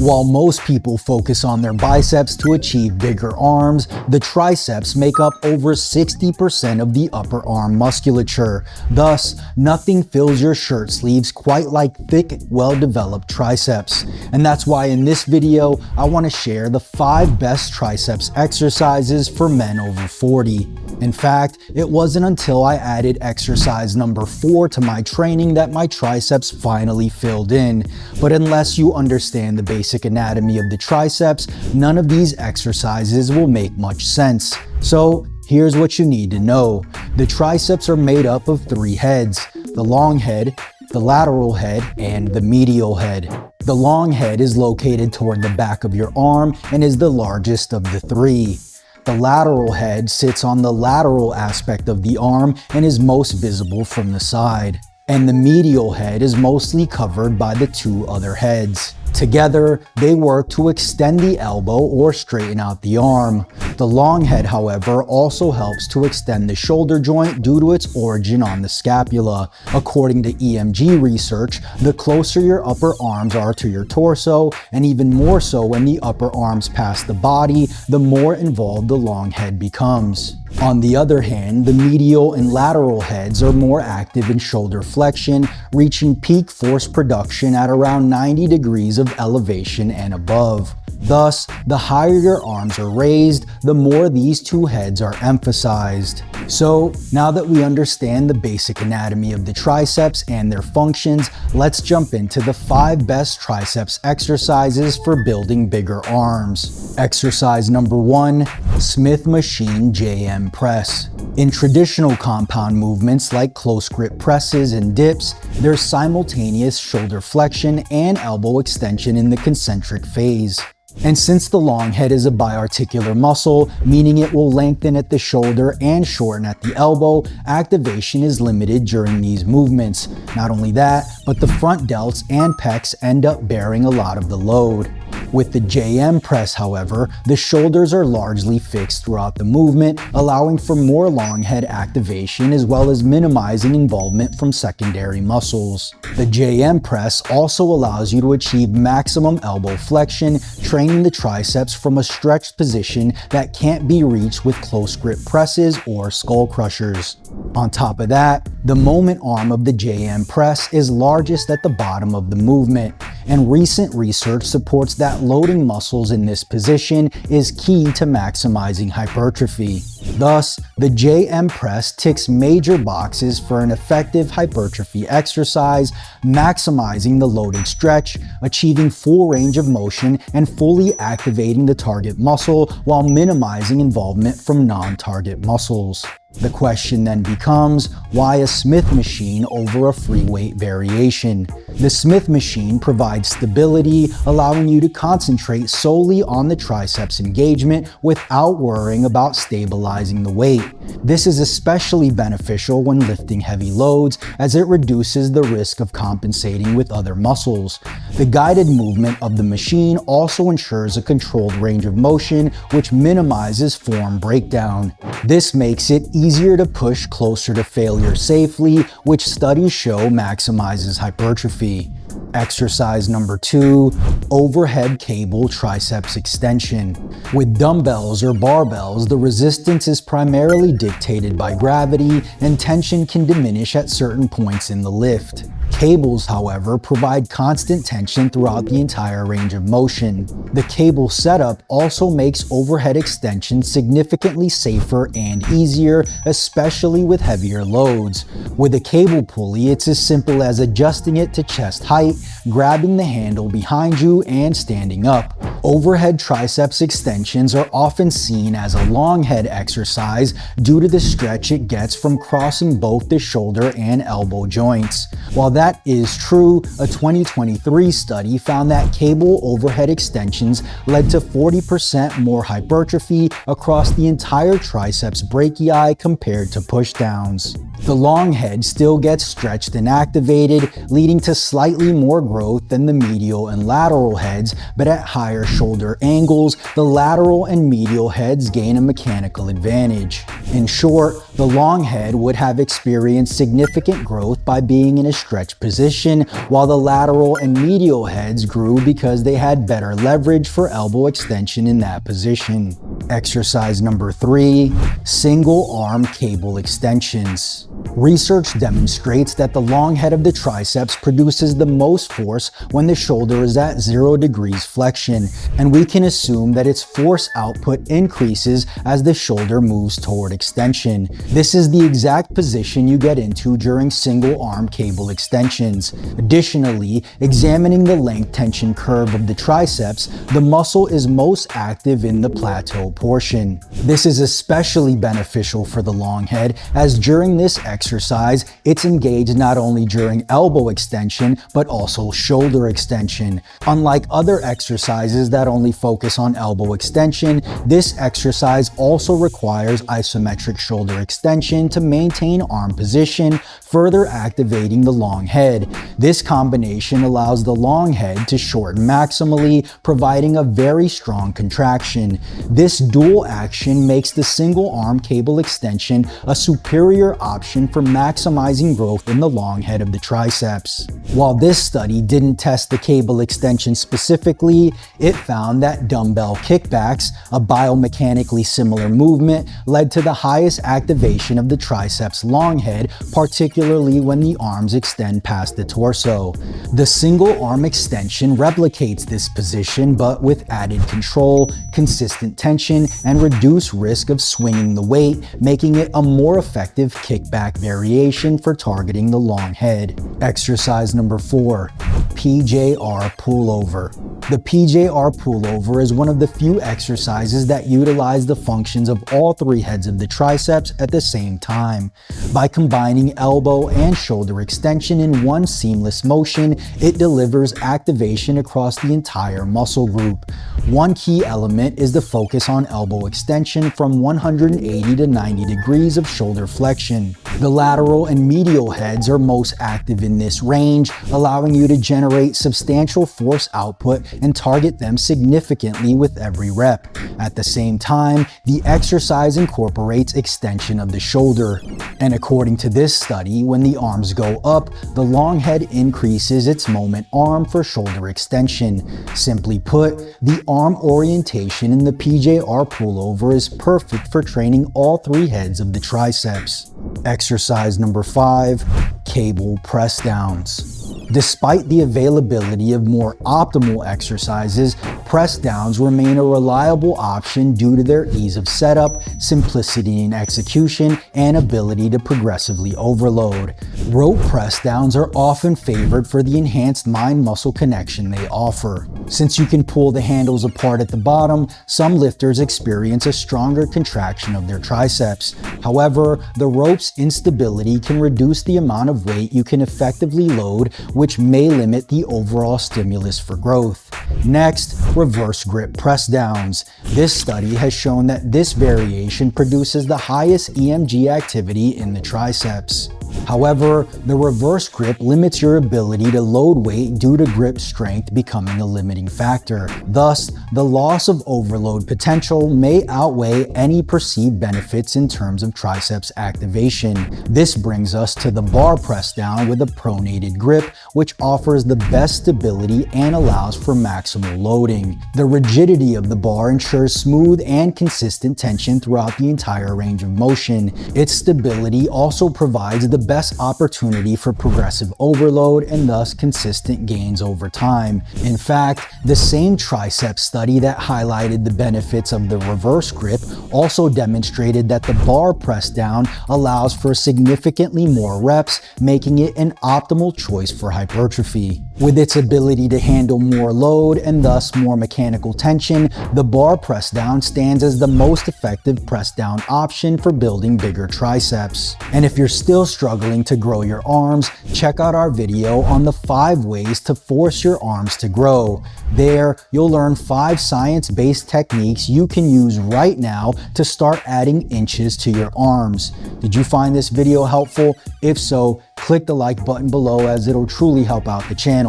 While most people focus on their biceps to achieve bigger arms, the triceps make up over 60% of the upper arm musculature. Thus, nothing fills your shirt sleeves quite like thick, well-developed triceps. And that's why in this video, I want to share the 5 best triceps exercises for men over 40. In fact, it wasn't until I added exercise number 4 to my training that my triceps finally filled in. But unless you understand the basic anatomy of the triceps, none of these exercises will make much sense. So here's what you need to know. The triceps are made up of 3 heads: the long head, the lateral head, and the medial head. The long head is located toward the back of your arm and is the largest of the 3. The lateral head sits on the lateral aspect of the arm and is most visible from the side. And the medial head is mostly covered by the 2 other heads. Together, they work to extend the elbow or straighten out the arm. The long head, however, also helps to extend the shoulder joint due to its origin on the scapula. According to EMG research, the closer your upper arms are to your torso, and even more so when the upper arms pass the body, the more involved the long head becomes. On the other hand, the medial and lateral heads are more active in shoulder flexion, reaching peak force production at around 90 degrees of elevation and above. Thus, the higher your arms are raised, the more these 2 heads are emphasized. So, now that we understand the basic anatomy of the triceps and their functions, let's jump into the 5 best triceps exercises for building bigger arms. Exercise number 1, Smith machine JM press. In traditional compound movements like close grip presses and dips, there's simultaneous shoulder flexion and elbow extension in the concentric phase. And since the long head is a biarticular muscle, meaning it will lengthen at the shoulder and shorten at the elbow, activation is limited during these movements. Not only that, but the front delts and pecs end up bearing a lot of the load. With the JM press, however, the shoulders are largely fixed throughout the movement, allowing for more long head activation as well as minimizing involvement from secondary muscles. The JM press also allows you to achieve maximum elbow flexion, training the triceps from a stretched position that can't be reached with close grip presses or skull crushers. On top of that, the moment arm of the JM press is largest at the bottom of the movement, and recent research supports that loading muscles in this position is key to maximizing hypertrophy. Thus, the JM press ticks major boxes for an effective hypertrophy exercise, maximizing the loaded stretch, achieving full range of motion, and fully activating the target muscle while minimizing involvement from non-target muscles. The question then becomes, why a Smith machine over a free weight variation? The Smith machine provides stability, allowing you to concentrate solely on the triceps engagement without worrying about stabilizing the weight. This is especially beneficial when lifting heavy loads, as it reduces the risk of compensating with other muscles. The guided movement of the machine also ensures a controlled range of motion, which minimizes form breakdown. This makes it easier to push closer to failure safely, which studies show maximizes hypertrophy. Exercise number 2, overhead cable triceps extension. With dumbbells or barbells, the resistance is primarily dictated by gravity, and tension can diminish at certain points in the lift. Cables, however, provide constant tension throughout the entire range of motion. The cable setup also makes overhead extension significantly safer and easier, especially with heavier loads. With a cable pulley, it's as simple as adjusting it to chest height, grabbing the handle behind you, and standing up. Overhead triceps extensions are often seen as a long head exercise due to the stretch it gets from crossing both the shoulder and elbow joints. While that is true, a 2023 study found that cable overhead extensions led to 40% more hypertrophy across the entire triceps brachii compared to pushdowns. The long head still gets stretched and activated, leading to slightly more growth than the medial and lateral heads, but at higher shoulder angles, the lateral and medial heads gain a mechanical advantage. In short, the long head would have experienced significant growth by being in a stretched position, while the lateral and medial heads grew because they had better leverage for elbow extension in that position. Exercise number 3, single arm cable extensions. Research demonstrates that the long head of the triceps produces the most force when the shoulder is at 0 degrees flexion, and we can assume that its force output increases as the shoulder moves toward extension. This is the exact position you get into during single arm cable extensions. Additionally, examining the length tension curve of the triceps, the muscle is most active in the plateau portion. This is especially beneficial for the long head, as during this exercise, it's engaged not only during elbow extension, but also shoulder extension. Unlike other exercises that only focus on elbow extension, this exercise also requires isometric shoulder extension to maintain arm position, further activating the long head. This combination allows the long head to shorten maximally, providing a very strong contraction. This dual action makes the single arm cable extension a superior option for maximizing growth in the long head of the triceps. While this study didn't test the cable extension specifically, it found that dumbbell kickbacks, a biomechanically similar movement, led to the highest activation of the triceps long head, particularly when the arms extend past the torso. The single arm extension replicates this position, but with added control, consistent tension, and reduced risk of swinging the weight, making it a more effective kickback variation for targeting the long head. Exercise number 4, PJR Pullover. The PJR Pullover is one of the few exercises that utilize the functions of all 3 heads of the triceps at the same time. By combining elbow and shoulder extension in one seamless motion, it delivers activation across the entire muscle group. One key element is the focus on elbow extension from 180 to 90 degrees of shoulder flexion. The lateral and medial heads are most active in this range, allowing you to generate substantial force output and target them significantly with every rep. At the same time, the exercise incorporates extension of the shoulder. And according to this study, when the arms go up, the long head increases its moment arm for shoulder extension. Simply put, the arm orientation in the PJR Pullover is perfect for training all 3 heads of the triceps. Exercise number 5, cable press downs. Despite the availability of more optimal exercises, press downs remain a reliable option due to their ease of setup, simplicity in execution, and ability to progressively overload. Rope press downs are often favored for the enhanced mind-muscle connection they offer. Since you can pull the handles apart at the bottom, some lifters experience a stronger contraction of their triceps. However, the rope's instability can reduce the amount of weight you can effectively load, which may limit the overall stimulus for growth. Next, reverse grip press downs. This study has shown that this variation produces the highest EMG activity in the triceps. However, the reverse grip limits your ability to load weight due to grip strength becoming a limiting factor. Thus, the loss of overload potential may outweigh any perceived benefits in terms of triceps activation. This brings us to the bar press down with a pronated grip, which offers the best stability and allows for maximal loading. The rigidity of the bar ensures smooth and consistent tension throughout the entire range of motion. Its stability also provides the best opportunity for progressive overload and thus consistent gains over time. In fact, the same triceps study that highlighted the benefits of the reverse grip also demonstrated that the bar press down allows for significantly more reps, making it an optimal choice for hypertrophy. With its ability to handle more load and thus more mechanical tension, the bar press down stands as the most effective press down option for building bigger triceps. And if you're still struggling to grow your arms, check out our video on the 5 ways to force your arms to grow. There, you'll learn 5 science-based techniques you can use right now to start adding inches to your arms. Did you find this video helpful? If so, click the like button below as it'll truly help out the channel.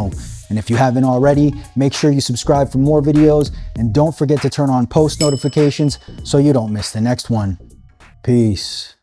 And if you haven't already, make sure you subscribe for more videos and don't forget to turn on post notifications so you don't miss the next one. Peace.